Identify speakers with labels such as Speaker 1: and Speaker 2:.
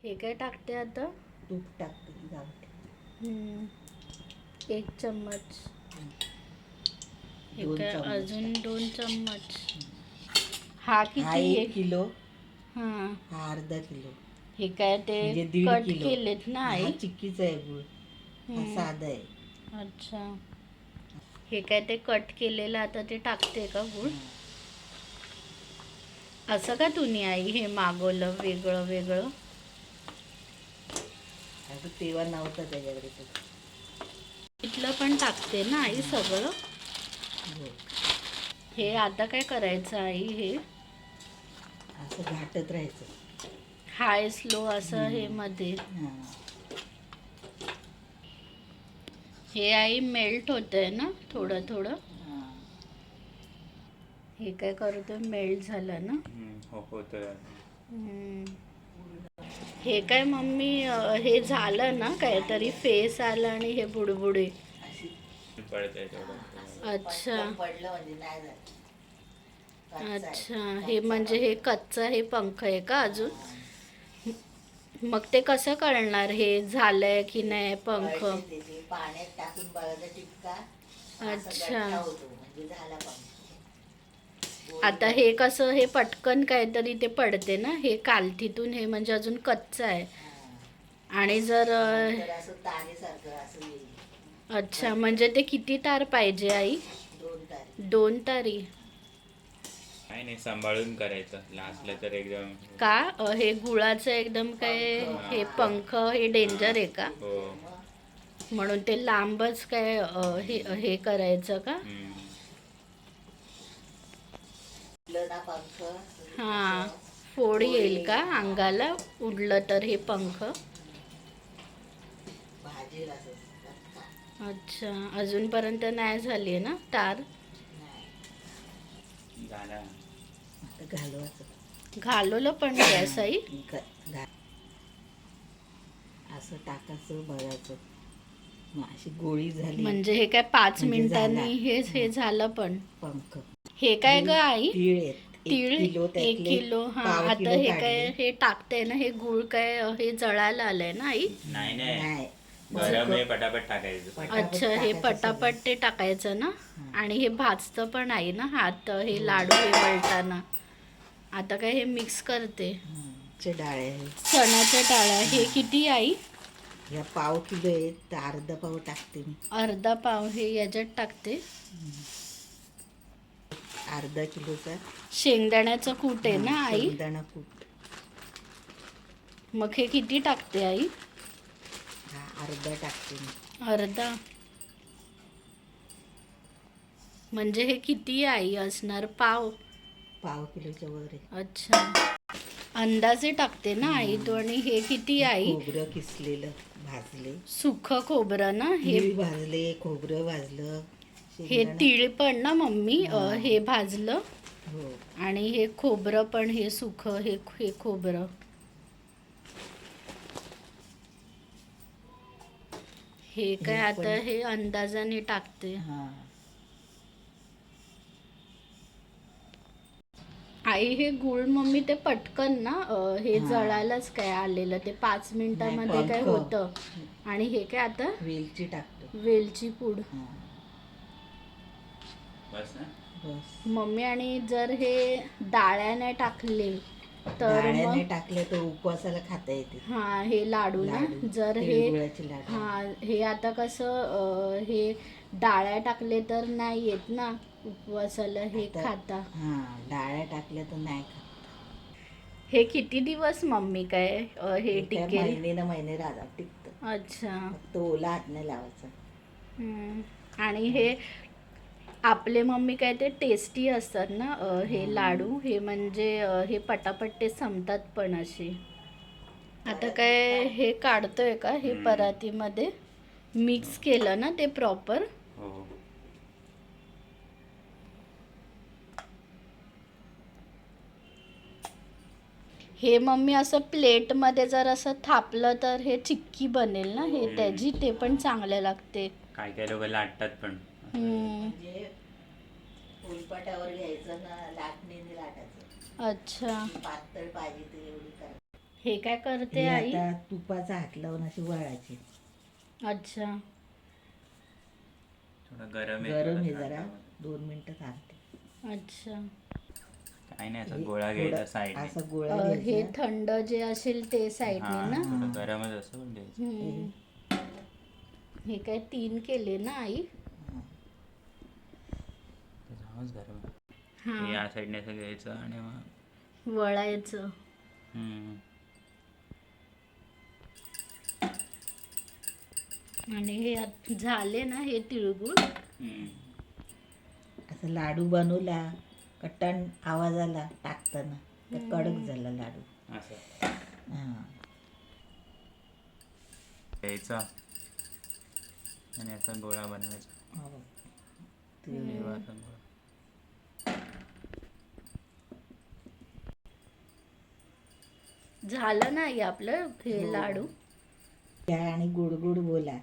Speaker 1: हे काय टाकते आता?
Speaker 2: तूप टाकते की गावठी.
Speaker 1: 1 चम्मच. हे
Speaker 2: 2
Speaker 1: काय
Speaker 2: चम्मच
Speaker 1: अजून
Speaker 2: टाक.
Speaker 1: 2 चम्मच. हा
Speaker 2: हा
Speaker 1: किती
Speaker 2: 1 किलो,
Speaker 1: हां.
Speaker 2: हा अर्धा किलो,
Speaker 1: हे काय ते
Speaker 2: म्हणजे 1.5
Speaker 1: कट
Speaker 2: किलो.
Speaker 1: केलेत ना
Speaker 2: हा
Speaker 1: आई?
Speaker 2: चिक्कीचा आहे गुळ, हा
Speaker 1: हम्म.
Speaker 2: साधा आहे.
Speaker 1: अच्छा. हे काय ते कट केलेलं आता ते टाकते का गुळ?
Speaker 2: हा.
Speaker 1: असं का तुम्ही आई हे मागवलं वेगळं वेगळं?
Speaker 2: असं तेव्हा नव्हतं त्याच्याकडे ते.
Speaker 1: इथलं पण टाकते ना आई सगळं?
Speaker 2: हो.
Speaker 1: हे आता काय करायचं आई हे?
Speaker 2: असं घाटत राहायचं.
Speaker 1: हाय स्लो असं हे मध्ये.
Speaker 2: हा.
Speaker 1: हे आई मेल्ट होतंय ना थोडं थोडं?
Speaker 2: हा.
Speaker 1: हे काय करतोय मेल्ट झालं ना?
Speaker 3: हो होतोय.
Speaker 1: हे काय मम्मी हे झालं ना काहीतरी फेस आलं आणि हे बुडबुडे.
Speaker 2: अशी
Speaker 3: पडतंय तेवढं.
Speaker 1: अच्छा.
Speaker 2: पटकन पडलं म्हणजे नाही झालं. कच्चा आहे.
Speaker 1: अच्छा. हे
Speaker 2: कच्चा
Speaker 1: म्हणजे हे
Speaker 2: पंख.
Speaker 1: कच्चा हे पंख आहे का अजून?
Speaker 2: हा.
Speaker 1: मग ते कसं कळणार हे झालंय की नाही पंख?
Speaker 2: कळते ते पाण्यात टाकून बघायचा टिपका. असं
Speaker 1: अच्छा.
Speaker 2: गठ्ठा होतो म्हणजे झाला पंख.
Speaker 1: आता हे कसं हे पटकन काहीतरी ते पडते ना हे कालथीतून हे म्हणजे अजून कच्चं आहे.
Speaker 2: हा.
Speaker 1: आणि जर
Speaker 2: नंतर असं तारेसारखं असं येईल.
Speaker 1: अच्छा म्हणजे ते किती तार पाहिजे आई?
Speaker 2: 2 तारे.
Speaker 1: 2 तारी?
Speaker 3: काही नाही सांभाळून करायचं लास्टला तर एकदम.
Speaker 1: का हे गुळाचं एकदम काय
Speaker 2: पंख.
Speaker 1: हे
Speaker 2: हा.
Speaker 1: पंख हे डेंजर आहे का?
Speaker 3: हो.
Speaker 2: मग
Speaker 1: म्हणून ते लांबच काय हे हे करायचं का?
Speaker 2: उडलं ना पंख.
Speaker 1: हां.
Speaker 2: असं
Speaker 1: फोड येईल का
Speaker 2: हा.
Speaker 1: अंगाला उडलं तर हे पंख?
Speaker 2: भाजेल असं चटका.
Speaker 1: अच्छा. अजूनपर्यंत नाही झाली आहे ना तार?
Speaker 2: नाही.
Speaker 3: झाला.
Speaker 2: आता घालवायचं.
Speaker 1: घालवलं पण गॅस आई?
Speaker 2: असं टाकायचं बघायचं. मग अशी गोळी झाली
Speaker 1: म्हणजे हे काय 5
Speaker 2: म्हणजे झाला.
Speaker 1: मिनिटांनी हे झालं पण?
Speaker 2: पंख.
Speaker 1: हे काय ग आई?
Speaker 2: तीळ आहेत 1
Speaker 1: तीळ
Speaker 2: किलो
Speaker 1: 1
Speaker 2: त्यातले
Speaker 1: किलो. हां.
Speaker 2: पाव
Speaker 1: आता
Speaker 2: किलो
Speaker 1: हे काय
Speaker 2: काढले.
Speaker 1: हे टाकते ना हे गुळ काय हे जळायला आलंय ना आई?
Speaker 3: नाही नाही,
Speaker 2: नाही.
Speaker 3: गरम आहे पटापट टाकायचं.
Speaker 2: पटापट
Speaker 1: अच्छा. हे
Speaker 2: टाकायचं
Speaker 1: पटापट
Speaker 2: सगळं.
Speaker 1: ते टाकायचं ना?
Speaker 2: हां.
Speaker 1: आणि हे भाजतं पण आहे ना हात हे
Speaker 2: हो.
Speaker 1: लाडू हे वळताना? आता काय हे मिक्स करते.
Speaker 2: चे डाळे आहेत.
Speaker 1: चण्याच्या डाळ्या हे किती आई?
Speaker 2: या पाव किलो आहेत तर अर्धा पाव टाकते मी.
Speaker 1: अर्धा पाव हे याच्यात टाकते.
Speaker 2: अर्धा किलोचा.
Speaker 1: शेंगदाण्याचं कूट आहे ना आई?
Speaker 2: शेंगदाणा कूट.
Speaker 1: मग हे किती टाकते आई?
Speaker 2: हा अर्धा टाकते मी.
Speaker 1: अर्धा? म्हणजे हे किती आई असणार पाव?
Speaker 2: पाव किलोच्या वर आहे.
Speaker 1: अच्छा. अंदाजे टाकते ना आई तू? आणि हे किती आई?
Speaker 2: खोबरं किसलेलं भाजले.
Speaker 1: सुखं खोबरं ना हे?
Speaker 2: तीळ भाजले, खोबरं भाजलं.
Speaker 1: हे
Speaker 2: शेंगदाणा.
Speaker 1: तीळ पण ना मम्मी
Speaker 2: हां.
Speaker 1: हे भाजलं
Speaker 2: हो.
Speaker 1: आणि हे खोबरं पण हे सुखं हे हे खोबरं. हे काय
Speaker 2: हे
Speaker 1: आता
Speaker 2: पण.
Speaker 1: हे अंदाजाने टाकते.
Speaker 2: हा.
Speaker 1: आई हे गुळ मम्मी ते पटकन ना हे
Speaker 2: हां.
Speaker 1: जळायलाच काय आलेलं ते 5 मिनिटामध्ये काय
Speaker 2: पंख.
Speaker 1: होतं. आणि हे काय आता
Speaker 2: वेलची टाकतो.
Speaker 1: वेलची पूड.
Speaker 2: हा.
Speaker 3: बस ना.
Speaker 2: बस.
Speaker 1: मम्मी आणि जर हे डाळ्याने टाकले तर
Speaker 2: डाळ्याने
Speaker 1: मग
Speaker 2: टाकलं तर उपवासाला खाता येते.
Speaker 1: हां हे लाडू ना
Speaker 2: लाडू.
Speaker 1: जर हे
Speaker 2: तिळगुळाचे लाडू.
Speaker 1: हां हे आता कसं हे डाळ्या टाकले तर नाही येत ना उपवासाला हे
Speaker 2: आता.
Speaker 1: खाता.
Speaker 2: हा डाळ्या टाकल्या तर नाही खात.
Speaker 1: हे किती दिवस मम्मी काय हे
Speaker 2: हे काय
Speaker 1: टिकेल?
Speaker 2: महिने ना महिने राहतात टिकतं.
Speaker 1: अच्छा.
Speaker 2: फक्त ओला हात नाही लावायचा.
Speaker 1: आणि हे आपले मम्मी काय ते टेस्टी असतात ना हे लाडू हे म्हणजे हे पटापट ते संपतात पण असे. आता काय हे काढतोय का हे परातीमध्ये? मिक्स केलं ना ते प्रॉपर?
Speaker 3: हो.
Speaker 1: हे मम्मी असं प्लेटमध्ये जर असं थापलं तर हे चिक्की बनेल ना हे त्याची ते पण चांगलं लागते.
Speaker 3: काय काय लोक लाटतात पण.
Speaker 2: म्हणजे फुलपाटावर घ्यायचं ना लाटणीने लाटायचं.
Speaker 1: अच्छा.
Speaker 2: पातळ पाहिजे ते एवढी करायची.
Speaker 1: हे काय करते
Speaker 2: हे
Speaker 1: आई?
Speaker 2: आता तुपाचा हात लावून अशी वळायची.
Speaker 1: अच्छा.
Speaker 3: थोडं गरम
Speaker 2: गरम आहे
Speaker 3: थोडं
Speaker 2: जरा,
Speaker 3: थंड.
Speaker 2: 2 मिनिटं थांबते.
Speaker 1: अच्छा.
Speaker 3: काही नाही, असा
Speaker 2: हे
Speaker 3: गोळा घ्यायचा
Speaker 2: थोडं
Speaker 3: साईडने.
Speaker 2: असा गोळा
Speaker 1: हे
Speaker 2: घ्यायचा.
Speaker 1: थंड जे असेल ते साईडने
Speaker 3: हा
Speaker 1: ना.
Speaker 3: थोडं गरमच असं पण द्यायचं.
Speaker 1: हम्म. हे काय 3 केले ना आई?
Speaker 2: हा.
Speaker 3: ते जामच गरम आहे.
Speaker 1: हा.
Speaker 3: हे या साईडने असं घ्यायचं आणि मग
Speaker 1: वळायचं.
Speaker 3: हम्म.
Speaker 1: आणि हे झाले ना हे तिळगुळ.
Speaker 3: हम्म.
Speaker 2: असं लाडू बनवला कट्टण आवाज आला टाकताना तर कडक झाला लाडू.
Speaker 3: असं
Speaker 2: हा.
Speaker 3: घ्यायचा आणि असा गोळा बनवायचा.
Speaker 2: हा बघ. ते
Speaker 3: तेव्हा असा गोळा.
Speaker 1: झालं नाही आपलं हे
Speaker 2: हो.
Speaker 1: लाडू.
Speaker 2: घ्या आणि गोड गोड बोला.